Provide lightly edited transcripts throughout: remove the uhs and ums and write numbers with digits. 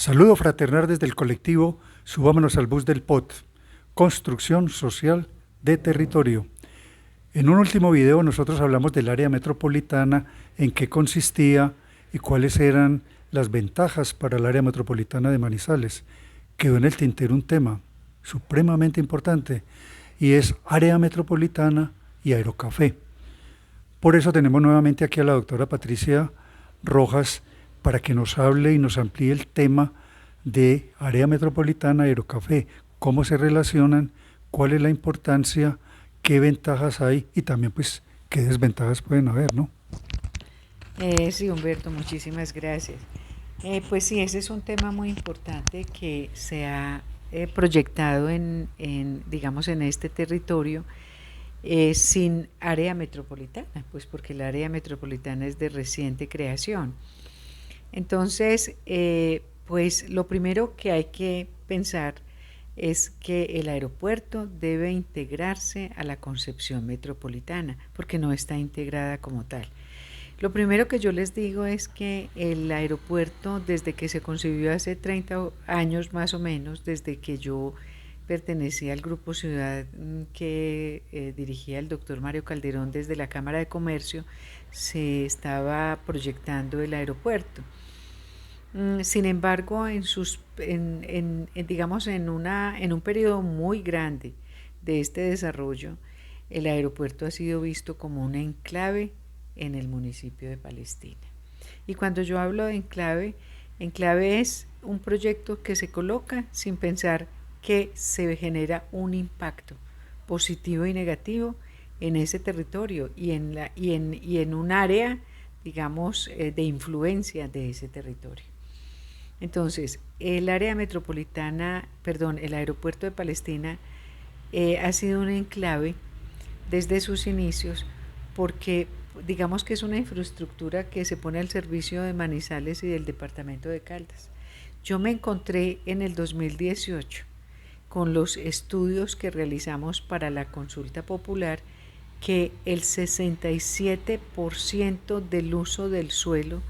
Saludo fraternal desde el colectivo Subámonos al Bus del POT, Construcción Social de Territorio. En un último video nosotros hablamos del área metropolitana, en qué consistía y cuáles eran las ventajas para el área metropolitana de Manizales. Quedó en el tintero un tema supremamente importante y es área metropolitana y aerocafé. Por eso tenemos nuevamente aquí a la doctora Patricia Rojas para que nos hable y nos amplíe el tema de área metropolitana, aerocafé, cómo se relacionan, cuál es la importancia, qué ventajas hay y también pues qué desventajas pueden haber, ¿no? Sí, Humberto, muchísimas gracias. Pues sí, ese es un tema muy importante que se ha proyectado digamos, en este territorio sin área metropolitana, pues porque el área metropolitana es de reciente creación. Entonces, pues lo primero que hay que pensar es que el aeropuerto debe integrarse a la concepción metropolitana, porque no está integrada como tal. Lo primero que yo les digo es que el aeropuerto, desde que se concibió hace 30 años más o menos, desde que yo pertenecía al Grupo Ciudad que dirigía el doctor Mario Calderón desde la Cámara de Comercio, se estaba proyectando el aeropuerto. Sin embargo, digamos, en un periodo muy grande de este desarrollo, el aeropuerto ha sido visto como un enclave en el municipio de Palestina. Y cuando yo hablo de enclave es un proyecto que se coloca sin pensar que se genera un impacto positivo y negativo en ese territorio y en un área, digamos, de influencia de ese territorio. Entonces, el aeropuerto de Palestina ha sido un enclave desde sus inicios porque digamos que es una infraestructura que se pone al servicio de Manizales y del departamento de Caldas. Yo me encontré en el 2018 con los estudios que realizamos para la consulta popular que el 67% del uso del suelo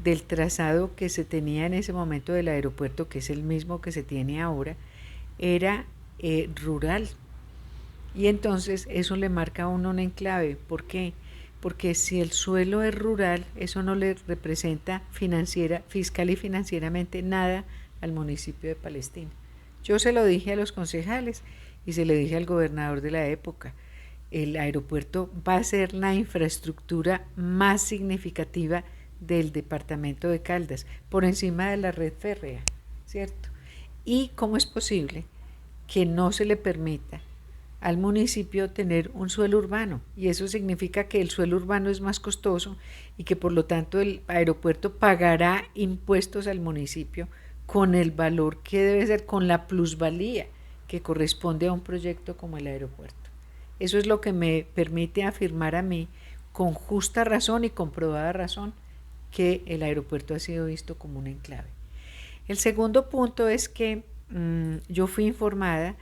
del trazado que se tenía en ese momento del aeropuerto, que es el mismo que se tiene ahora, era rural. Y entonces eso le marca a uno un enclave. ¿Por qué? Porque si el suelo es rural, eso no le representa fiscal y financieramente nada al municipio de Palestina. Yo se lo dije a los concejales y se le dije al gobernador de la época, el aeropuerto va a ser la infraestructura más significativa del departamento de Caldas, por encima de la red férrea, ¿cierto? ¿Y cómo es posible que no se le permita al municipio tener un suelo urbano? Y eso significa que el suelo urbano es más costoso y que por lo tanto el aeropuerto pagará impuestos al municipio con el valor que debe ser, con la plusvalía que corresponde a un proyecto como el aeropuerto. Eso es lo que me permite afirmar a mí, con justa razón y comprobada razón, que el aeropuerto ha sido visto como un enclave. El segundo punto es que yo fui informada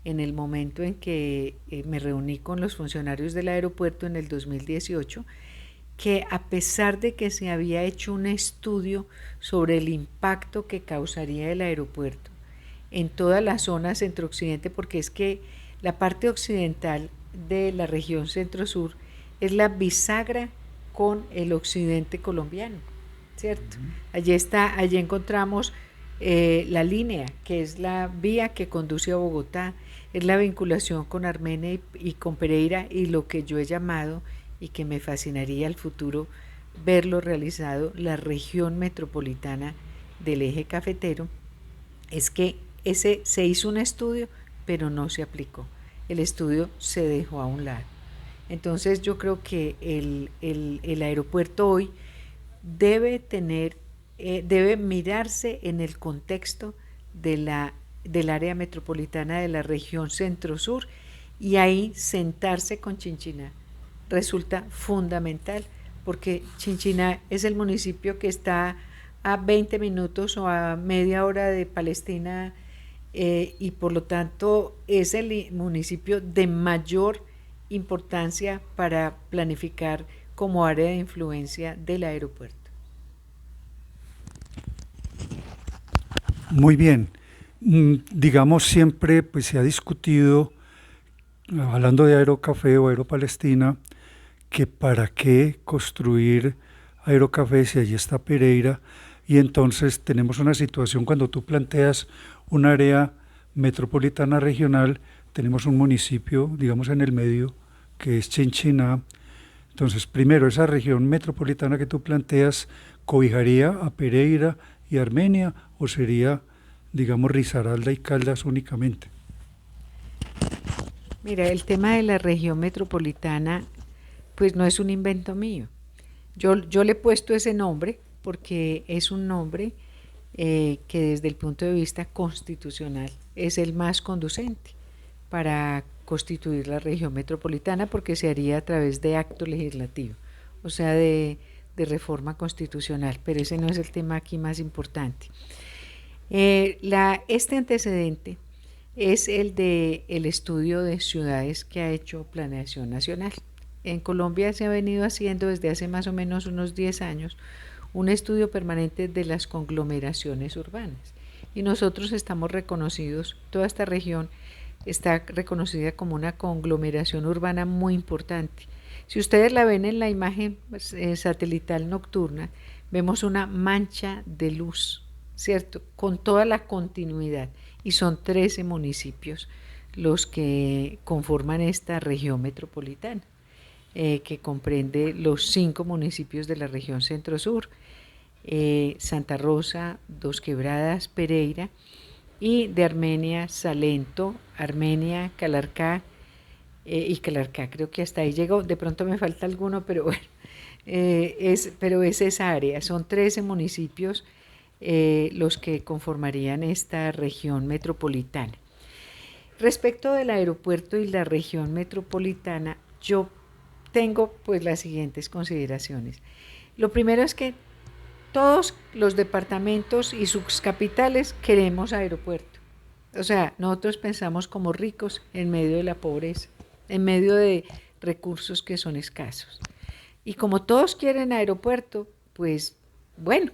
en el momento en que me reuní con los funcionarios del aeropuerto en el 2018, que a pesar de que se había hecho un estudio sobre el impacto que causaría el aeropuerto en toda la zona centro-occidente, porque es que la parte occidental de la región centro-sur es la bisagra con el occidente colombiano, ¿cierto? Allí encontramos la línea, que es la vía que conduce a Bogotá, es la vinculación con Armenia y con Pereira, y lo que yo he llamado, y que me fascinaría al futuro verlo realizado, la región metropolitana del eje cafetero, es que se hizo un estudio, pero no se aplicó. El estudio se dejó a un lado. Entonces yo creo que el aeropuerto hoy debe mirarse en el contexto del área metropolitana de la región centro-sur y ahí sentarse con Chinchiná resulta fundamental, porque Chinchiná es el municipio que está a 20 minutos o a media hora de Palestina y por lo tanto es el municipio de mayor importancia para planificar como área de influencia del aeropuerto. Muy bien. Digamos, siempre pues, se ha discutido, hablando de Aerocafé o Aeropalestina, que para qué construir Aerocafé si allí está Pereira, y entonces tenemos una situación cuando tú planteas un área metropolitana regional, tenemos un municipio, digamos, en el medio, que es Chinchiná. Entonces, primero, esa región metropolitana que tú planteas cobijaría a Pereira y Armenia, o sería, digamos, Risaralda y Caldas únicamente. Mira, el tema de la región metropolitana, pues no es un invento mío. Yo le he puesto ese nombre porque es un nombre que desde el punto de vista constitucional es el más conducente para constituir la región metropolitana, porque se haría a través de acto legislativo, o sea, reforma constitucional, pero ese no es el tema aquí más importante. Este antecedente es el de el estudio de ciudades que ha hecho Planeación Nacional. En Colombia se ha venido haciendo desde hace más o menos unos 10 años un estudio permanente de las conglomeraciones urbanas. Y nosotros estamos reconocidos, toda esta región está reconocida como una conglomeración urbana muy importante. Si ustedes la ven en la imagen satelital nocturna, vemos una mancha de luz, ¿cierto? Con toda la continuidad. Y son 13 municipios los que conforman esta región metropolitana, que comprende los 5 municipios de la región centro-sur, Santa Rosa, Dos Quebradas, Pereira, y de Armenia, Salento, Armenia, Calarcá, y Calarcá creo que hasta ahí llegó, de pronto me falta alguno, pero bueno, pero es esa área, son 13 municipios los que conformarían esta región metropolitana. Respecto del aeropuerto y la región metropolitana, yo tengo pues las siguientes consideraciones. Lo primero es que todos los departamentos y sus capitales queremos aeropuerto. O sea, nosotros pensamos como ricos en medio de la pobreza, en medio de recursos que son escasos. Y como todos quieren aeropuerto, pues bueno,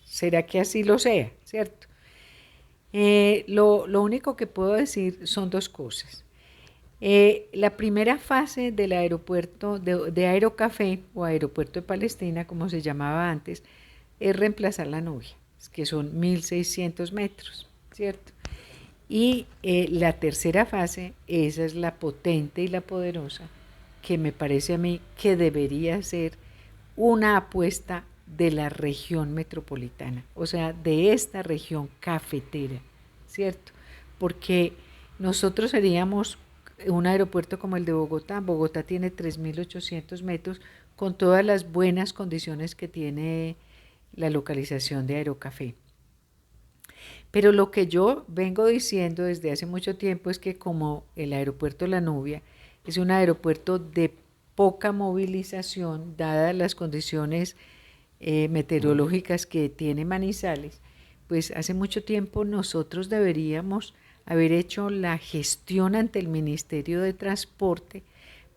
será que así lo sea, ¿cierto? Lo único que puedo decir son 2 cosas. La primera fase del aeropuerto de Aerocafé o Aeropuerto de Palestina, como se llamaba antes, es reemplazar la Nubia, que son 1.600 metros, ¿cierto? Y la tercera fase, esa es la potente y la poderosa, que me parece a mí que debería ser una apuesta de la región metropolitana, o sea, de esta región cafetera, ¿cierto? Porque nosotros seríamos un aeropuerto como el de Bogotá. Bogotá tiene 3.800 metros con todas las buenas condiciones que tiene la localización de Aerocafé. Pero lo que yo vengo diciendo desde hace mucho tiempo es que como el aeropuerto La Nubia es un aeropuerto de poca movilización, dadas las condiciones meteorológicas que tiene Manizales, pues hace mucho tiempo nosotros deberíamos haber hecho la gestión ante el Ministerio de Transporte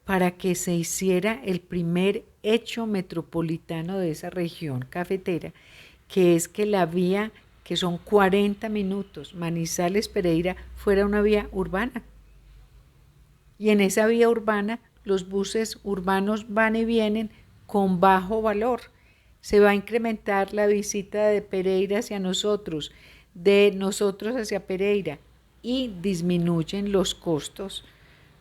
para que se hiciera el primer hecho metropolitano de esa región cafetera, que es que la vía, que son 40 minutos, Manizales-Pereira, fuera una vía urbana. Y en esa vía urbana los buses urbanos van y vienen con bajo valor. Se va a incrementar la visita de Pereira hacia nosotros, de nosotros hacia Pereira, y disminuyen los costos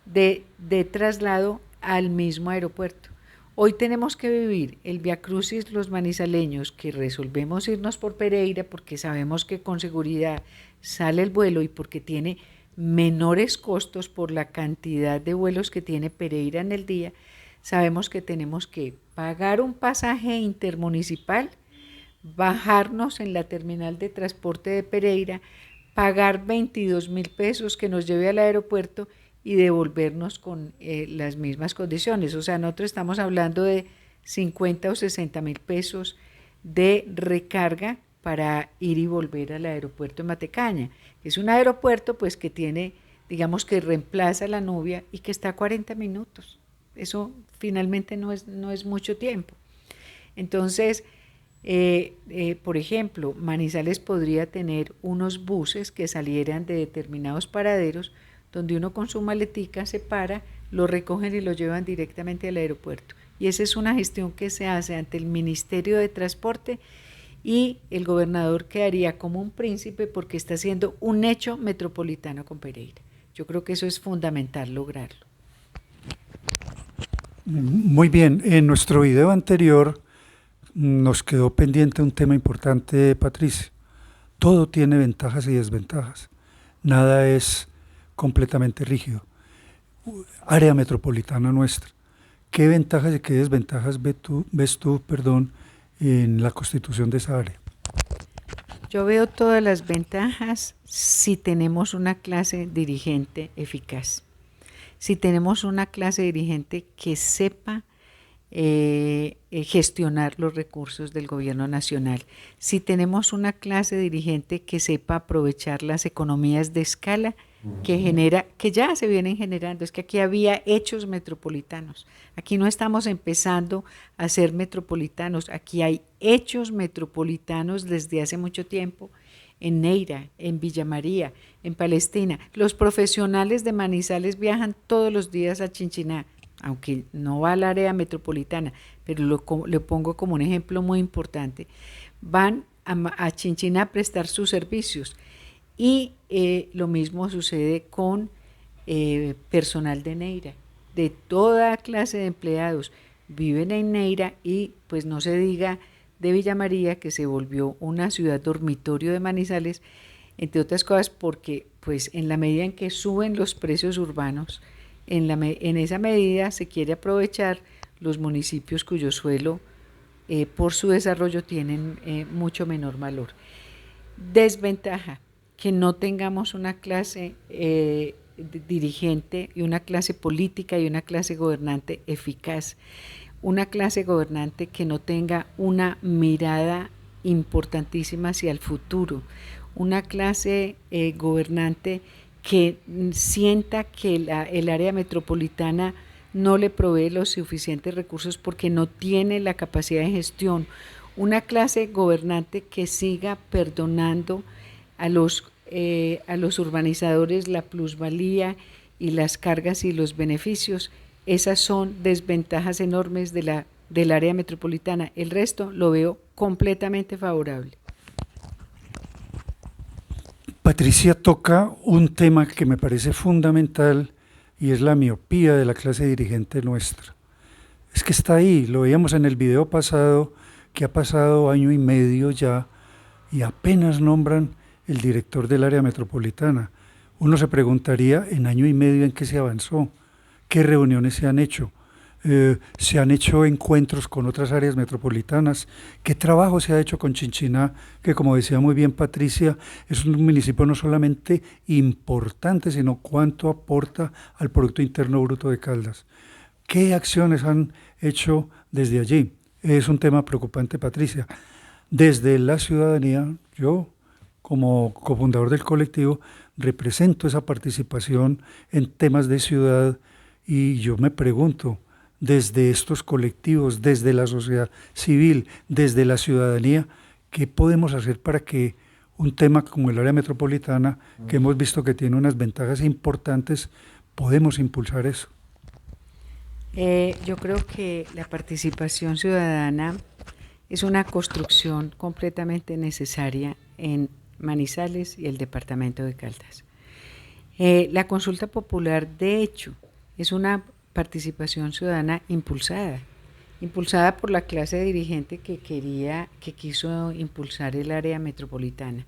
de traslado al mismo aeropuerto. Hoy tenemos que vivir el viacrucis los manizaleños, que resolvemos irnos por Pereira porque sabemos que con seguridad sale el vuelo y porque tiene menores costos por la cantidad de vuelos que tiene Pereira en el día. Sabemos que tenemos que pagar un pasaje intermunicipal, bajarnos en la terminal de transporte de Pereira, pagar 22.000 pesos que nos lleve al aeropuerto y devolvernos con las mismas condiciones. O sea, nosotros estamos hablando de 50 o 60.000 pesos de recarga para ir y volver al aeropuerto de Matecaña. Es un aeropuerto pues que tiene, digamos que reemplaza La Nubia y que está a 40 minutos. Eso finalmente no es mucho tiempo. Entonces, Por ejemplo, Manizales podría tener unos buses que salieran de determinados paraderos donde uno con su maletica se para, lo recogen y lo llevan directamente al aeropuerto. Y esa es una gestión que se hace ante el Ministerio de Transporte y el gobernador quedaría como un príncipe porque está haciendo un hecho metropolitano con Pereira. Yo creo que eso es fundamental lograrlo. Muy bien, en nuestro video anterior nos quedó pendiente un tema importante, Patricia. Todo tiene ventajas y desventajas. Nada es completamente rígido. Área metropolitana nuestra. ¿Qué ventajas y qué desventajas ves tú, en la constitución de esa área? Yo veo todas las ventajas si tenemos una clase dirigente eficaz, si tenemos una clase dirigente que sepa gestionar los recursos del gobierno nacional, si tenemos una clase dirigente que sepa aprovechar las economías de escala que ya se vienen generando. Es que aquí había hechos metropolitanos, aquí no estamos empezando a ser metropolitanos, aquí hay hechos metropolitanos desde hace mucho tiempo, en Neira, en Villa María, en Palestina. Los profesionales de Manizales viajan todos los días a Chinchiná, aunque no va al área metropolitana, pero lo pongo como un ejemplo muy importante. Van a Chinchiná a prestar sus servicios y lo mismo sucede con personal de Neira, de toda clase de empleados. Viven en Neira y pues no se diga de Villa María, que se volvió una ciudad dormitorio de Manizales, entre otras cosas porque pues en la medida en que suben los precios urbanos, en esa medida se quiere aprovechar los municipios cuyo suelo por su desarrollo tienen mucho menor valor. Desventaja, que no tengamos una clase dirigente y una clase política y una clase gobernante eficaz, una clase gobernante que no tenga una mirada importantísima hacia el futuro, una clase gobernante que sienta que el área metropolitana no le provee los suficientes recursos porque no tiene la capacidad de gestión, una clase gobernante que siga perdonando a los urbanizadores la plusvalía y las cargas y los beneficios. Esas son desventajas enormes del área metropolitana. El resto lo veo completamente favorable. Patricia toca un tema que me parece fundamental y es la miopía de la clase dirigente nuestra. Es que está ahí, lo veíamos en el video pasado, que ha pasado año y medio ya y apenas nombran el director del área metropolitana. Uno se preguntaría en año y medio en qué se avanzó, qué reuniones se han hecho. Se han hecho encuentros con otras áreas metropolitanas, qué trabajo se ha hecho con Chinchiná, que como decía muy bien Patricia, es un municipio no solamente importante, sino cuánto aporta al Producto Interno Bruto de Caldas. ¿Qué acciones han hecho desde allí? Es un tema preocupante, Patricia. Desde la ciudadanía, yo como cofundador del colectivo represento esa participación en temas de ciudad y yo me pregunto, desde estos colectivos, desde la sociedad civil, desde la ciudadanía, ¿qué podemos hacer para que un tema como el área metropolitana, que hemos visto que tiene unas ventajas importantes, podemos impulsar eso? Yo creo que la participación ciudadana es una construcción completamente necesaria en Manizales y el departamento de Caldas. La consulta popular, de hecho, es una participación ciudadana impulsada por la clase dirigente que quiso impulsar el área metropolitana.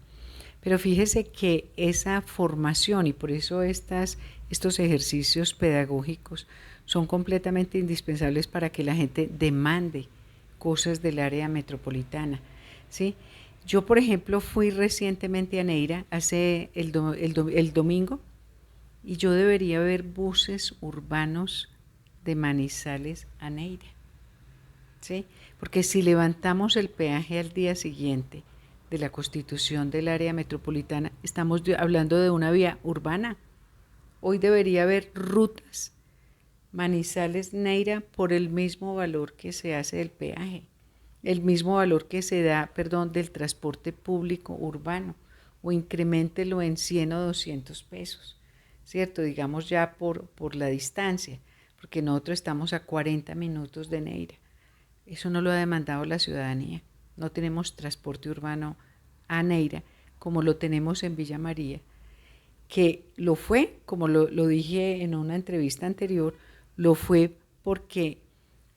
Pero fíjese que esa formación y por eso estos ejercicios pedagógicos son completamente indispensables para que la gente demande cosas del área metropolitana, ¿sí? Yo, por ejemplo, fui recientemente a Neira hace el domingo y yo debería ver buses urbanos de Manizales a Neira, ¿sí? Porque si levantamos el peaje al día siguiente de la constitución del área metropolitana, estamos hablando de una vía urbana. Hoy debería haber rutas Manizales-Neira por el mismo valor que se hace del peaje. el mismo valor que se da, del transporte público urbano, o increméntelo en 100 o 200 pesos, ¿cierto? Digamos ya por la distancia, porque nosotros estamos a 40 minutos de Neira. Eso no lo ha demandado la ciudadanía. No tenemos transporte urbano a Neira como lo tenemos en Villa María, que lo fue, como lo dije en una entrevista anterior, lo fue porque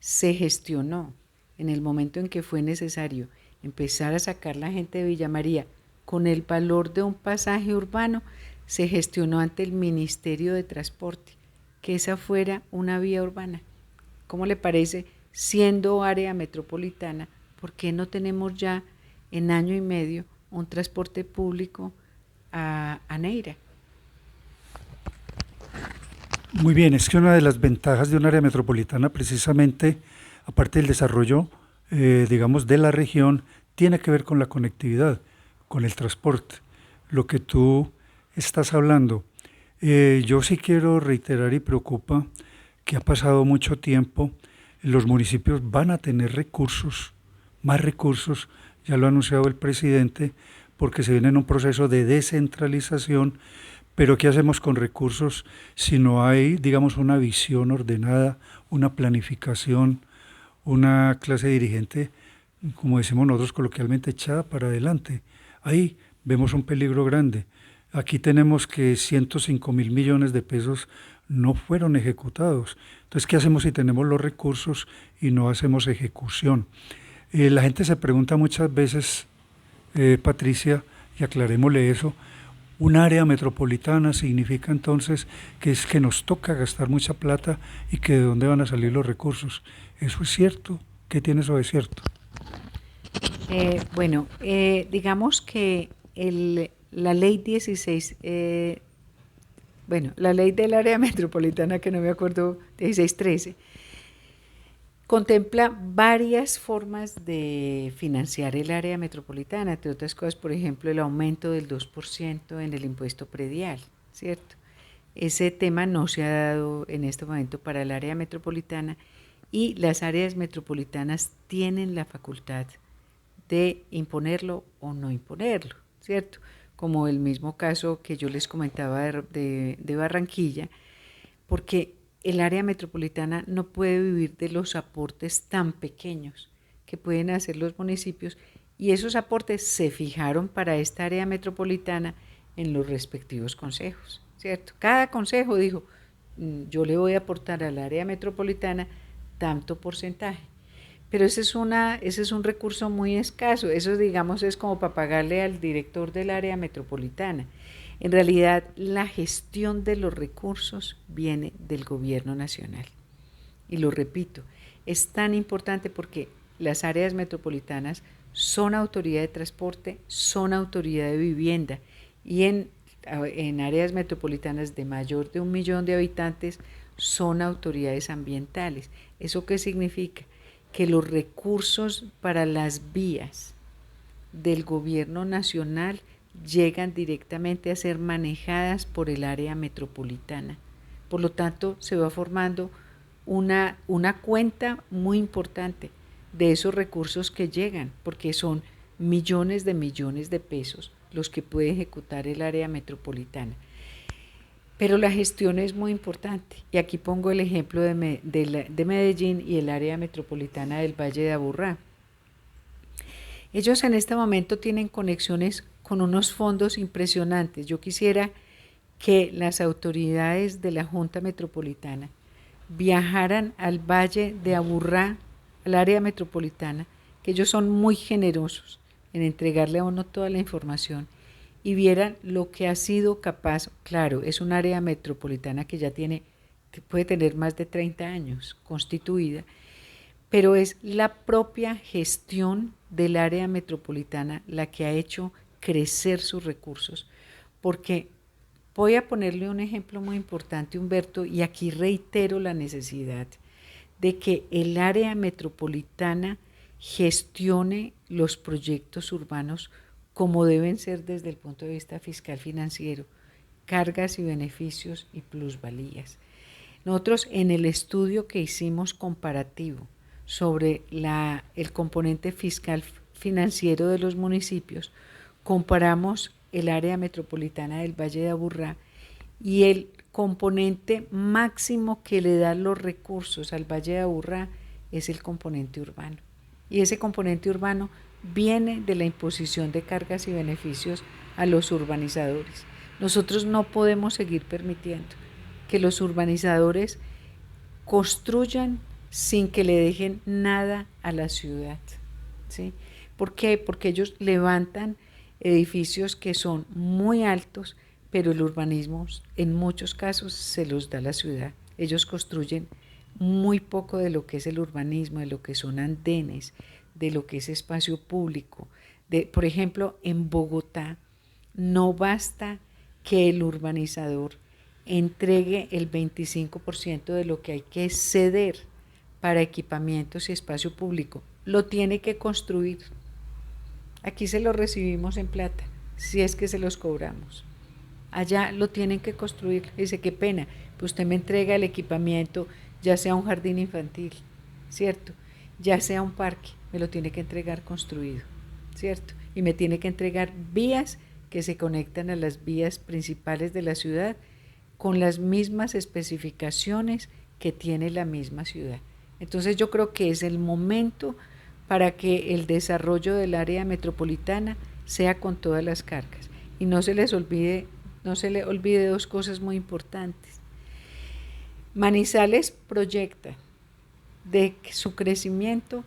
se gestionó en el momento en que fue necesario empezar a sacar la gente de Villa María con el valor de un pasaje urbano, se gestionó ante el Ministerio de Transporte que esa fuera una vía urbana. ¿Cómo le parece? Siendo área metropolitana, ¿por qué no tenemos ya en año y medio un transporte público a Neira? Muy bien, es que una de las ventajas de un área metropolitana, precisamente, aparte del desarrollo, digamos, de la región, tiene que ver con la conectividad, con el transporte, lo que tú estás hablando. Yo sí quiero reiterar y preocupa que ha pasado mucho tiempo, los municipios van a tener recursos, más recursos, ya lo ha anunciado el presidente, porque se viene en un proceso de descentralización. Pero ¿qué hacemos con recursos si no hay, digamos, una visión ordenada, una planificación, una clase dirigente, como decimos nosotros coloquialmente, echada para adelante? Ahí vemos un peligro grande. Aquí tenemos que 105.000 millones de pesos no fueron ejecutados. Entonces, ¿qué hacemos si tenemos los recursos y no hacemos ejecución? La gente se pregunta muchas veces, Patricia, y aclarémosle eso, un área metropolitana significa entonces que es que nos toca gastar mucha plata y que de dónde van a salir los recursos. ¿Eso es cierto? ¿Qué tiene eso de cierto? Digamos que la ley 16, la ley del área metropolitana, que no me acuerdo, 1613, contempla varias formas de financiar el área metropolitana, entre otras cosas, por ejemplo, el aumento del 2% en el impuesto predial, ¿cierto? Ese tema no se ha dado en este momento para el área metropolitana y las áreas metropolitanas tienen la facultad de imponerlo o no imponerlo, ¿cierto? Como el mismo caso que yo les comentaba de Barranquilla, porque el área metropolitana no puede vivir de los aportes tan pequeños que pueden hacer los municipios, y esos aportes se fijaron para esta área metropolitana en los respectivos consejos, ¿cierto? Cada consejo dijo, yo le voy a aportar al área metropolitana tanto porcentaje, pero ese es un recurso muy escaso, eso digamos es como para pagarle al director del área metropolitana. En realidad, la gestión de los recursos viene del gobierno nacional. Y lo repito, es tan importante porque las áreas metropolitanas son autoridad de transporte, son autoridad de vivienda, y en áreas metropolitanas de mayor de 1 millón de habitantes son autoridades ambientales. ¿Eso qué significa? Que los recursos para las vías del gobierno nacional llegan directamente a ser manejadas por el área metropolitana. Por lo tanto, se va formando una cuenta muy importante de esos recursos que llegan, porque son millones de pesos los que puede ejecutar el área metropolitana. Pero la gestión es muy importante, y aquí pongo el ejemplo de Medellín y el área metropolitana del Valle de Aburrá. Ellos en este momento tienen conexiones con unos fondos impresionantes. Yo quisiera que las autoridades de la Junta Metropolitana viajaran al Valle de Aburrá, al área metropolitana, que ellos son muy generosos en entregarle a uno toda la información, y vieran lo que ha sido capaz. Claro, es un área metropolitana que ya puede tener más de 30 años constituida, pero es la propia gestión del área metropolitana la que ha hecho crecer sus recursos. Porque voy a ponerle un ejemplo muy importante, Humberto, y aquí reitero la necesidad de que el área metropolitana gestione los proyectos urbanos como deben ser desde el punto de vista fiscal financiero, cargas y beneficios y plusvalías. Nosotros en el estudio que hicimos comparativo sobre el componente fiscal financiero de los municipios, comparamos el área metropolitana del Valle de Aburrá y el componente máximo que le da los recursos al Valle de Aburrá es el componente urbano. Y ese componente urbano viene de la imposición de cargas y beneficios a los urbanizadores. Nosotros no podemos seguir permitiendo que los urbanizadores construyan sin que le dejen nada a la ciudad, ¿sí? ¿Por qué? Porque ellos levantan edificios que son muy altos, pero el urbanismo en muchos casos se los da la ciudad. Ellos construyen muy poco de lo que es el urbanismo, de lo que son andenes, de lo que es espacio público. Por ejemplo, en Bogotá no basta que el urbanizador entregue el 25% de lo que hay que ceder para equipamientos y espacio público. Lo tiene que construir. Aquí se lo recibimos en plata, si es que se los cobramos. Allá lo tienen que construir. Dice, qué pena, pues usted me entrega el equipamiento, ya sea un jardín infantil, ¿cierto? Ya sea un parque, me lo tiene que entregar construido, ¿cierto? Y me tiene que entregar vías que se conectan a las vías principales de la ciudad con las mismas especificaciones que tiene la misma ciudad. Entonces yo creo que es el momento para que el desarrollo del área metropolitana sea con todas las cargas. Y no se le olvide dos cosas muy importantes. Manizales proyecta de su crecimiento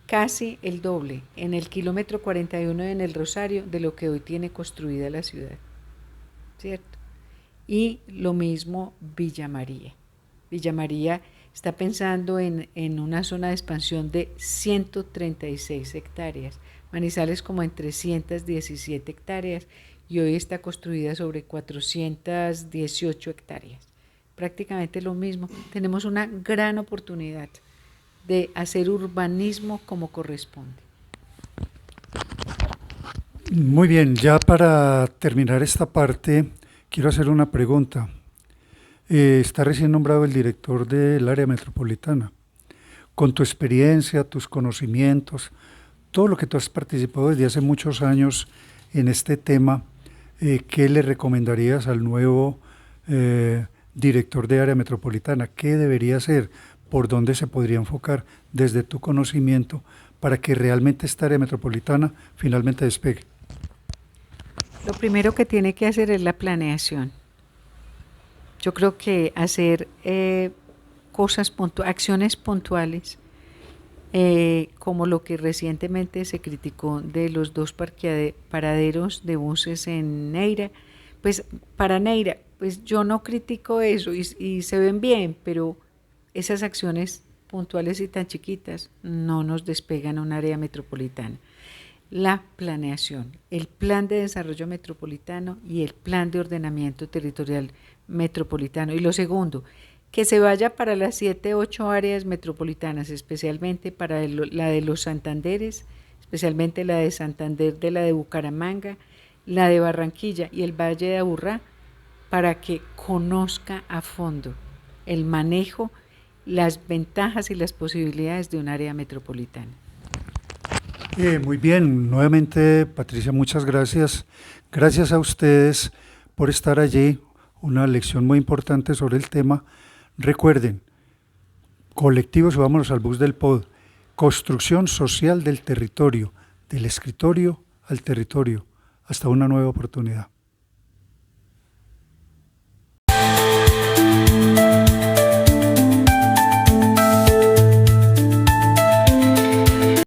casi el doble en el kilómetro 41 en el Rosario de lo que hoy tiene construida la ciudad, ¿cierto? Y lo mismo Villa María. Villa María está pensando en una zona de expansión de 136 hectáreas, Manizales como en 317 hectáreas y hoy está construida sobre 418 hectáreas. Prácticamente lo mismo. Tenemos una gran oportunidad de hacer urbanismo como corresponde. Muy bien, ya para terminar esta parte, quiero hacer una pregunta. Está recién nombrado el director del área metropolitana. Con tu experiencia, tus conocimientos, todo lo que tú has participado desde hace muchos años en este tema, ¿qué le recomendarías al nuevo director de área metropolitana? ¿Qué debería hacer? ¿Por dónde se podría enfocar desde tu conocimiento para que realmente esta área metropolitana finalmente despegue? Lo primero que tiene que hacer es la planeación. Yo creo que hacer acciones puntuales, como lo que recientemente se criticó de los 2 paraderos de buses en Neira, pues para Neira, pues yo no critico eso y se ven bien, pero esas acciones puntuales y tan chiquitas no nos despegan a un área metropolitana. La planeación, el plan de desarrollo metropolitano y el plan de ordenamiento territorial metropolitano. Y lo segundo, que se vaya para las 7, 8 áreas metropolitanas, especialmente para la de los Santanderes, especialmente la de Santander, de la de Bucaramanga, la de Barranquilla y el Valle de Aburrá, para que conozca a fondo el manejo, las ventajas y las posibilidades de un área metropolitana. Muy bien, nuevamente Patricia, muchas gracias. Gracias a ustedes por estar allí, una lección muy importante sobre el tema. Recuerden, colectivos, subámonos al bus del POD, construcción social del territorio, del escritorio al territorio, hasta una nueva oportunidad.